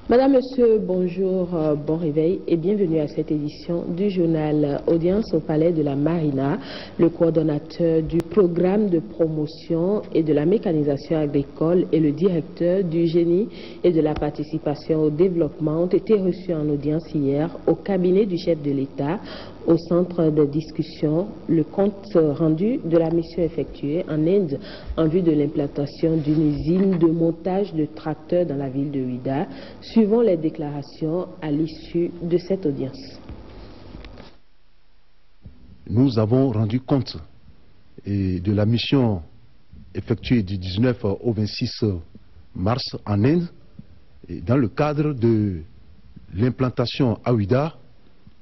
Madame, Monsieur, bonjour, bon réveil et bienvenue à cette édition du journal Audience au Palais de la Marina. Le coordonnateur du programme de promotion et de la mécanisation agricole et le directeur du génie et de la participation au développement ont été reçus en audience hier au cabinet du chef de l'État. Au centre de discussion, le compte rendu de la mission effectuée en Inde en vue de l'implantation d'une usine de montage de tracteurs dans la ville de Ouidah, suivant les déclarations à l'issue de cette audience. Nous avons rendu compte de la mission effectuée du 19 au 26 mars en Inde, dans le cadre de l'implantation à Ouidah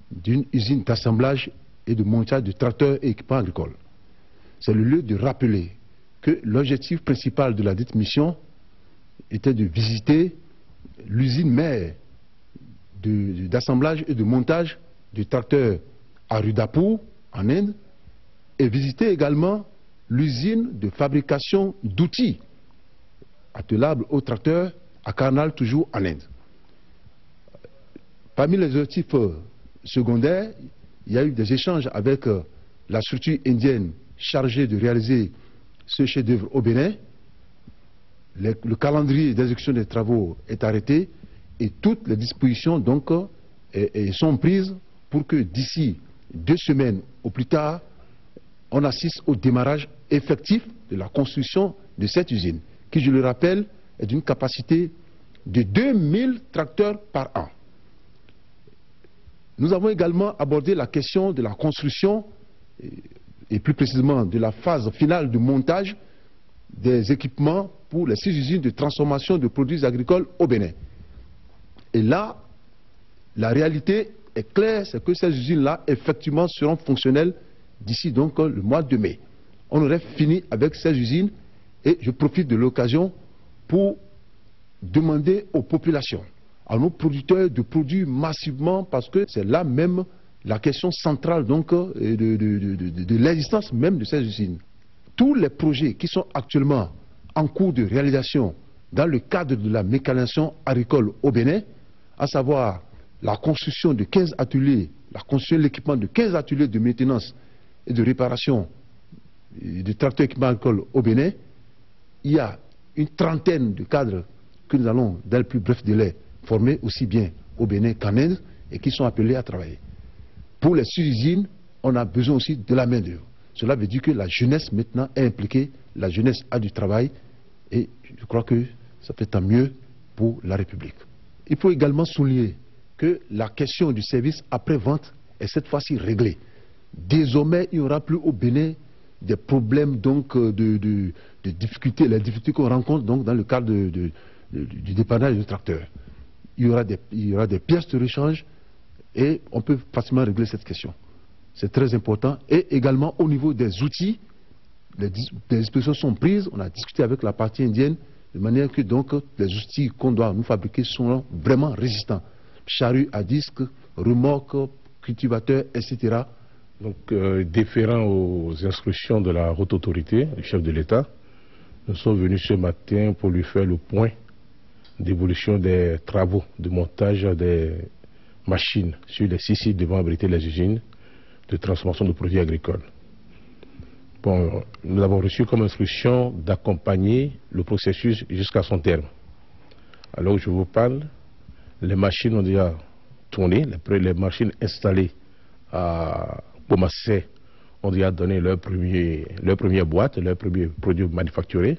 d'une usine d'assemblage et de montage de tracteurs et équipements agricoles. C'est le lieu de rappeler que l'objectif principal de la dite mission était de visiter l'usine mère d'assemblage et de montage de tracteurs à Rudapur, en Inde, et visiter également l'usine de fabrication d'outils attelables aux tracteurs à Karnal, toujours en Inde. Parmi les objectifs secondaires, il y a eu des échanges avec la structure indienne chargée de réaliser ce chef-d'œuvre au Bénin. Le calendrier d'exécution des travaux est arrêté et toutes les dispositions donc sont prises pour que d'ici 2 semaines au plus tard, on assiste au démarrage effectif de la construction de cette usine, qui, je le rappelle, est d'une capacité de 2000 tracteurs par an. Nous avons également abordé la question de la construction et plus précisément de la phase finale de montage des équipements pour les 6 usines de transformation de produits agricoles au Bénin. Et là, la réalité est claire, c'est que ces usines-là, effectivement, seront fonctionnelles d'ici donc le mois de mai. On aurait fini avec ces usines et je profite de l'occasion pour demander aux populations, à nos producteurs de produire massivement, parce que c'est là même la question centrale donc de l'existence même de ces usines. Tous les projets qui sont actuellement en cours de réalisation dans le cadre de la mécanisation agricole au Bénin, à savoir la construction de 15 ateliers, la construction de l'équipement de 15 ateliers de maintenance et de réparation de tracteurs équipements agricoles au Bénin, il y a une trentaine de cadres que nous allons, dans le plus bref délai, former aussi bien au Bénin qu'en Inde et qui sont appelés à travailler. Pour les 6 usines, on a besoin aussi de la main-d'œuvre. Cela veut dire que la jeunesse maintenant est impliquée, la jeunesse a du travail et je crois que ça fait tant mieux pour la République. Il faut également souligner que la question du service après-vente est cette fois-ci réglée. Désormais, il n'y aura plus au Bénin des problèmes donc de difficultés, les difficultés qu'on rencontre donc dans le cadre du dépannage de tracteurs. Il y aura des pièces de rechange et on peut facilement régler cette question. C'est très important. Et également au niveau des outils, les dispositions sont prises. On a discuté avec la partie indienne de manière que donc les outils qu'on doit nous fabriquer sont vraiment résistants. Charrues à disque, remorques, cultivateurs, etc. Donc, déférant aux instructions de la haute autorité, du chef de l'État, nous sommes venus ce matin pour lui faire le point d'évolution des travaux de montage des machines sur les 6 sites devant abriter les usines de transformation de produits agricoles. Bon, nous avons reçu comme instruction d'accompagner le processus jusqu'à son terme. Alors où je vous parle, les machines ont déjà tourné, les machines installées à Pomassé ont déjà donné leur première boîte, leur premier produit manufacturé.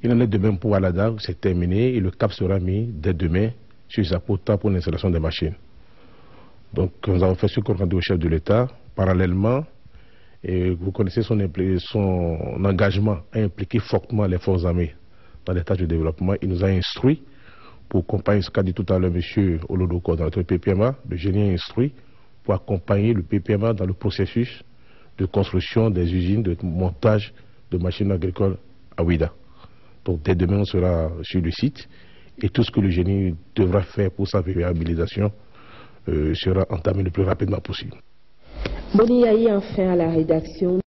Il en est de même pour Alada, c'est terminé et le cap sera mis dès demain sur Zapota pour l'installation des machines. Donc nous avons fait ce qu'on a dit au chef de l'État. Parallèlement, et vous connaissez son engagement à impliquer fortement les forces armées dans les tâches de développement. Il nous a instruit pour accompagner ce qu'a dit tout à l'heure M. Olodo, coordonnateur PPMA, le génie instruit pour accompagner le PPMA dans le processus de construction des usines de montage de machines agricoles à Ouidah. Donc dès demain on sera sur le site et tout ce que le génie devra faire pour sa viabilisation sera entamé le plus rapidement possible. Boni Yahi, enfin à la rédaction